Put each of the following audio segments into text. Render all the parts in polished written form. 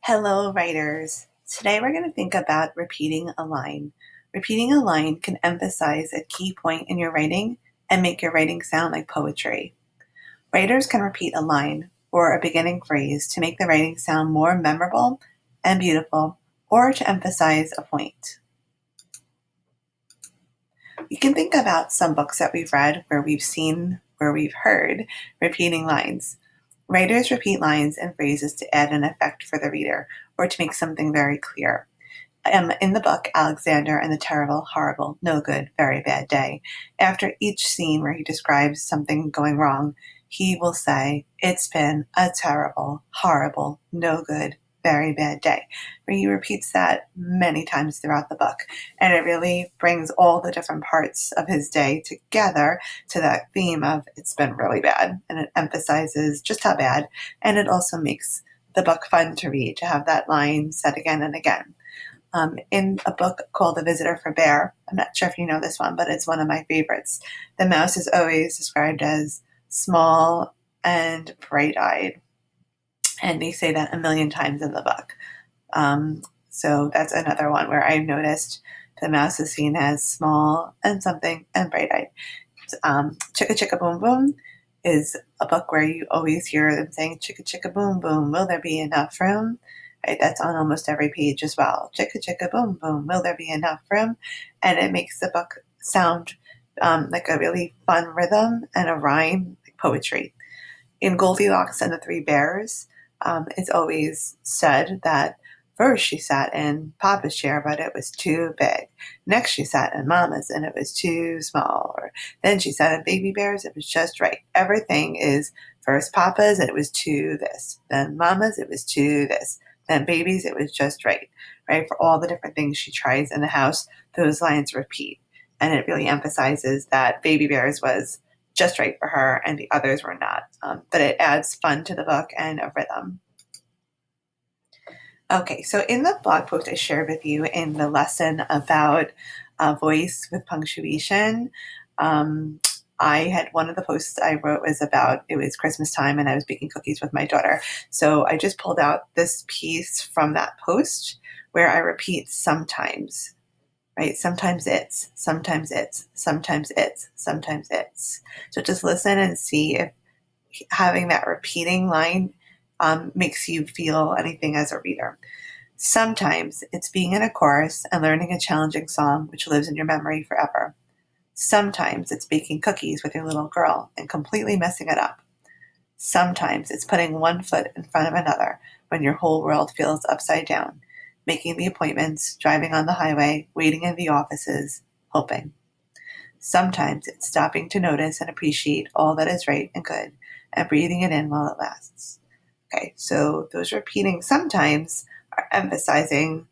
Hello, writers. Today we're going to think about repeating a line. Repeating a line can emphasize a key point in your writing and make your writing sound like poetry. Writers can repeat a line or a beginning phrase to make the writing sound more memorable and beautiful, or to emphasize a point. You can think about some books that we've read where we've heard repeating lines. Writers repeat lines and phrases to add an effect for the reader or to make something very clear. In the book, Alexander and the Terrible, Horrible, No Good, Very Bad Day, after each scene where he describes something going wrong, he will say, "It's been a terrible, horrible, no good, very bad day," where he repeats that many times throughout the book. And it really brings all the different parts of his day together to that theme of "it's been really bad." And it emphasizes just how bad. And it also makes the book fun to read, to have that line said again and again. In a book called The Visitor for Bear, I'm not sure if you know this one, but it's one of my favorites. The mouse is always described as small and bright-eyed, and they say that a million times in the book. So that's another one where I've noticed the mouse is seen as small and something and bright-eyed. Chicka Chicka Boom Boom is a book where you always hear them saying, "Chicka Chicka Boom Boom, will there be enough room?" Right, that's on almost every page as well. "Chicka Chicka Boom Boom, will there be enough room?" And it makes the book sound like a really fun rhythm and a rhyme, like poetry. In Goldilocks and the Three Bears, it's always said that first she sat in Papa's chair, but it was too big. Next she sat in Mama's, and it was too small. Or then she sat in Baby Bear's, it was just right. Everything is first Papa's, and it was too this. Then Mama's, it was too this. Then Baby's, it was just right. Right? For all the different things she tries in the house, those lines repeat. And it really emphasizes that Baby Bear's was just right for her and the others were not. But it adds fun to the book and a rhythm. Okay, so in the blog post I shared with you in the lesson about voice with punctuation, I had one of the posts I wrote was about, it was Christmas time and I was baking cookies with my daughter. So I just pulled out this piece from that post where I repeat sometimes, right? Sometimes it's, sometimes it's, sometimes it's, sometimes it's. So just listen and see if having that repeating line makes you feel anything as a reader. Sometimes it's being in a chorus and learning a challenging song which lives in your memory forever. Sometimes it's baking cookies with your little girl and completely messing it up. Sometimes it's putting one foot in front of another when your whole world feels upside down, making the appointments, driving on the highway, waiting in the offices, hoping. Sometimes it's stopping to notice and appreciate all that is right and good and breathing it in while it lasts. Okay, so those repeating sometimes are emphasizing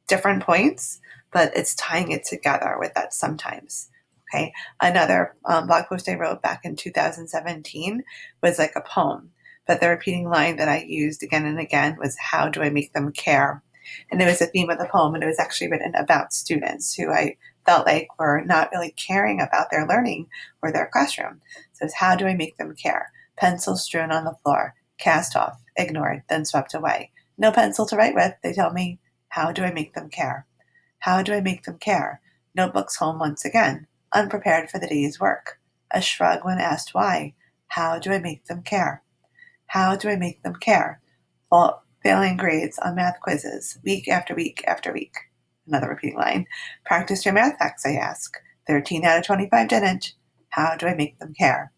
different points, but it's tying it together with that sometimes. Okay, another blog post I wrote back in 2017 was like a poem, but the repeating line that I used again and again was, "How do I make them care?" And it was the theme of the poem, and it was actually written about students who I felt like were not really caring about their learning or their classroom. So it's, how do I make them care? Pencils strewn on the floor, cast off, ignored, then swept away. No pencil to write with, they tell me. How do I make them care? How do I make them care? Notebooks home once again, unprepared for the day's work. A shrug when asked why. How do I make them care? How do I make them care? Failing grades on math quizzes, week after week after week. Another repeating line. Practice your math facts, I ask. 13 out of 25 didn't. How do I make them care?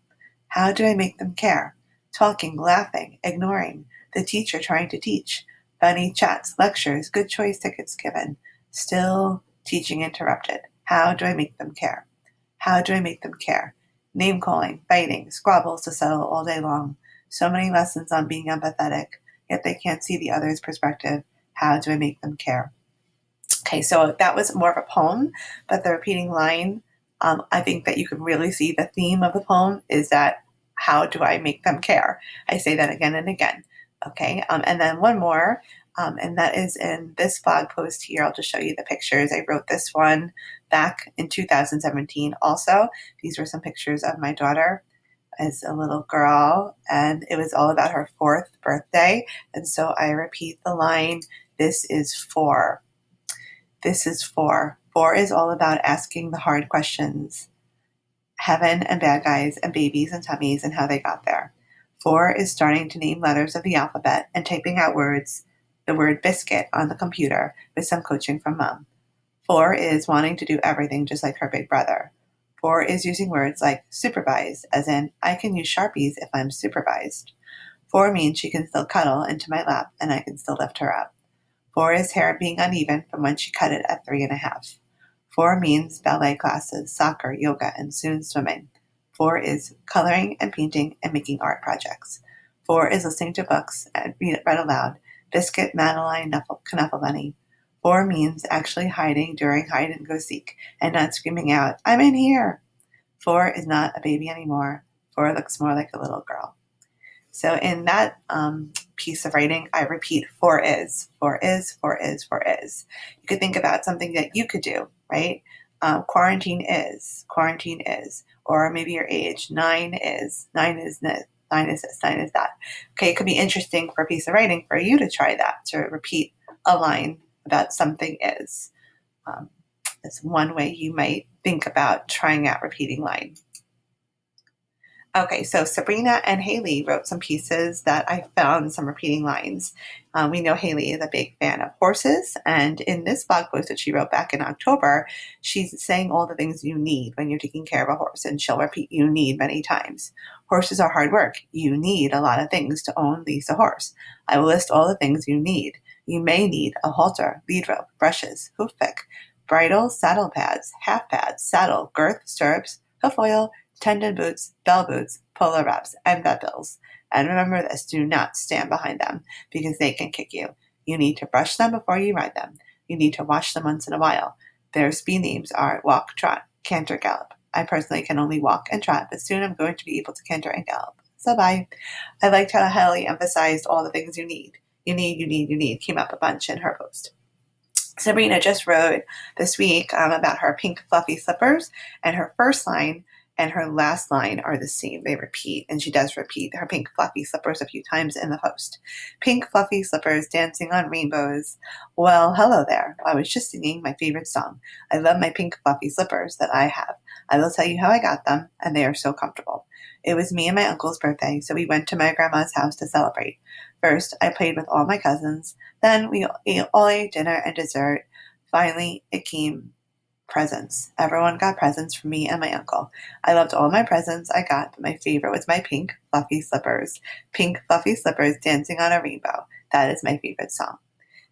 How do I make them care? Talking, laughing, ignoring. The teacher trying to teach. Funny chats, lectures, good choice tickets given. Still teaching interrupted. How do I make them care? How do I make them care? Name calling, fighting, squabbles to settle all day long. So many lessons on being empathetic, yet they can't see the other's perspective. How do I make them care? Okay, so that was more of a poem, but the repeating line, I think that you can really see the theme of the poem is that, how do I make them care? I say that again and again. Okay, and then one more, and that is in this blog post here. I'll just show you the pictures. I wrote this one back in 2017 also. These were some pictures of my daughter. as a little girl, and it was all about her 4th birthday. And so I repeat the line, this is for. This is for. For is all about asking the hard questions. Heaven and bad guys and babies and tummies and how they got there. 4 is starting to name letters of the alphabet and typing out words, the word biscuit on the computer with some coaching from mom. 4 is wanting to do everything just like her big brother. 4 is using words like supervise, as in, I can use Sharpies if I'm supervised. 4 means she can still cuddle into my lap and I can still lift her up. 4 is hair being uneven from when she cut it at 3.5. 4 means ballet classes, soccer, yoga, and soon swimming. 4 is coloring and painting and making art projects. 4 is listening to books and read aloud. Biscuit, Madeline, Knuffle Bunny. 4 means actually hiding during hide and go seek and not screaming out, I'm in here. 4 is not a baby anymore. 4 looks more like a little girl. So in that piece of writing, I repeat 4 is, 4 is, 4 is, 4 is. You could think about something that you could do, right? Quarantine is, or maybe your age, 9 is, 9 is this, 9 is this, 9 is that. Okay, it could be interesting for a piece of writing for you to try that, to repeat a line about something is. That's one way you might think about trying out repeating line. Okay, so Sabrina and Haley wrote some pieces that I found some repeating lines. We know Haley is a big fan of horses, and in this blog post that she wrote back in October, she's saying all the things you need when you're taking care of a horse, and she'll repeat you need many times. Horses are hard work. You need a lot of things to own, lease a horse. I will list all the things you need. You may need a halter, lead rope, brushes, hoof pick, bridle, saddle pads, half pads, saddle, girth, stirrups, hoof oil, tendon boots, bell boots, polo wraps, and vet bills. And remember this, do not stand behind them because they can kick you. You need to brush them before you ride them. You need to wash them once in a while. Their speed names are walk, trot, canter, gallop. I personally can only walk and trot, but soon I'm going to be able to canter and gallop. So bye. I liked how Haley emphasized all the things you need. You need came up a bunch in her post. Sabrina just wrote this week about her pink fluffy slippers, and her first line and her last line are the same. They repeat, and she does repeat her pink fluffy slippers a few times in the post. Pink fluffy slippers dancing on rainbows. Well, hello there. I was just singing my favorite song. I love my pink fluffy slippers that I have. I will tell you how I got them, and they are so comfortable. It was me and my uncle's birthday, so we went to my grandma's house to celebrate. First, I played with all my cousins. Then we all ate dinner and dessert. Finally, it came presents. Everyone got presents from me and my uncle. I loved all my presents I got, but my favorite was my pink fluffy slippers. Pink fluffy slippers dancing on a rainbow. That is my favorite song.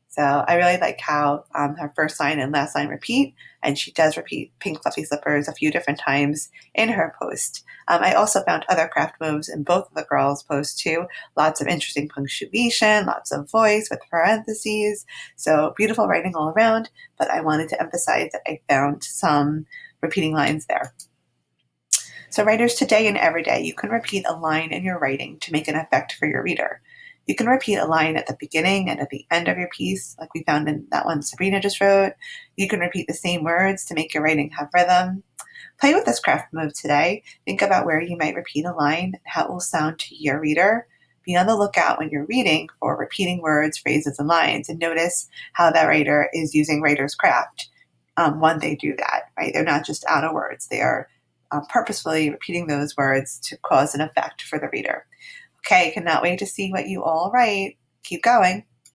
So I really like how her first line and last line repeat, and she does repeat pink fluffy slippers a few different times in her post. I also found other craft moves in both of the girls' posts too. Lots of interesting punctuation, lots of voice with parentheses. So beautiful writing all around, but I wanted to emphasize that I found some repeating lines there. So writers, today and every day, you can repeat a line in your writing to make an effect for your reader. You can repeat a line at the beginning and at the end of your piece, like we found in that one Sabrina just wrote. You can repeat the same words to make your writing have rhythm. Play with this craft move today. Think about where you might repeat a line and how it will sound to your reader. Be on the lookout when you're reading for repeating words, phrases, and lines, and notice how that writer is using writer's craft when they do that, right? They're not just out of words. They are purposefully repeating those words to cause an effect for the reader. Okay, cannot wait to see what you all write. Keep going.